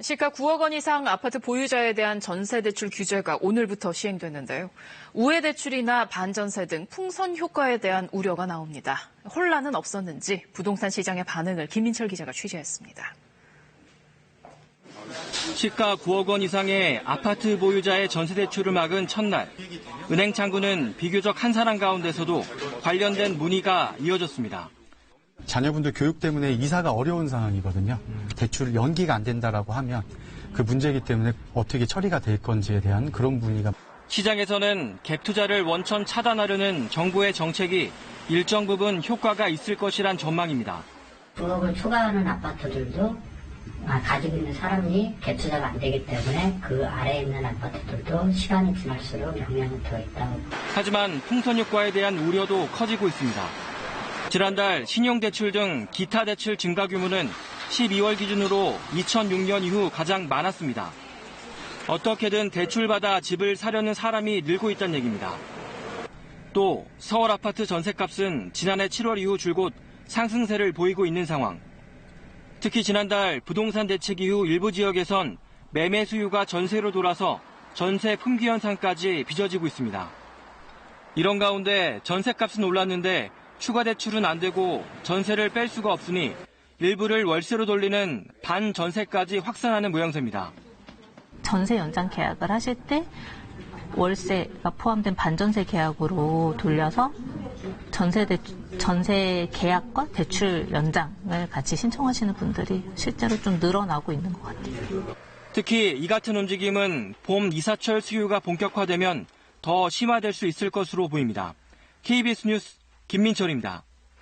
시가 9억 원 이상 아파트 보유자에 대한 전세 대출 규제가 오늘부터 시행됐는데요. 우회 대출이나 반전세 등 풍선 효과에 대한 우려가 나옵니다. 혼란은 없었는지 부동산 시장의 반응을 김민철 기자가 취재했습니다. 시가 9억 원 이상의 아파트 보유자의 전세 대출을 막은 첫날, 은행 창구는 비교적 한산한 가운데서도 관련된 문의가 이어졌습니다. 자녀분들 교육 때문에 이사가 어려운 상황이거든요. 대출 연기가 안 된다라고 하면 그 문제이기 때문에 어떻게 처리가 될 건지에 대한 그런 문의가. 시장에서는 갭 투자를 원천 차단하려는 정부의 정책이 일정 부분 효과가 있을 것이란 전망입니다. 9억을 초과하는 아파트들도 가지고 있는 사람이 갭 투자가 안 되기 때문에 그 아래에 있는 아파트들도 시간이 지날수록 영향이 더 있다고. 하지만 풍선 효과에 대한 우려도 커지고 있습니다. 지난달 신용대출 등 기타 대출 증가 규모는 12월 기준으로 2006년 이후 가장 많았습니다. 어떻게든 대출받아 집을 사려는 사람이 늘고 있다는 얘기입니다. 또 서울 아파트 전셋값은 지난해 7월 이후 줄곧 상승세를 보이고 있는 상황. 특히 지난달 부동산 대책 이후 일부 지역에선 매매 수요가 전세로 돌아서 전세 품귀 현상까지 빚어지고 있습니다. 이런 가운데 전셋값은 올랐는데 추가 대출은 안 되고 전세를 뺄 수가 없으니 일부를 월세로 돌리는 반전세까지 확산하는 모양새입니다. 전세 연장 계약을 하실 때 월세가 포함된 반전세 계약으로 돌려서 전세 계약과 대출 연장을 같이 신청하시는 분들이 실제로 좀 늘어나고 있는 것 같아요. 특히 이 같은 움직임은 봄 이사철 수요가 본격화되면 더 심화될 수 있을 것으로 보입니다. KBS 뉴스 김민철입니다.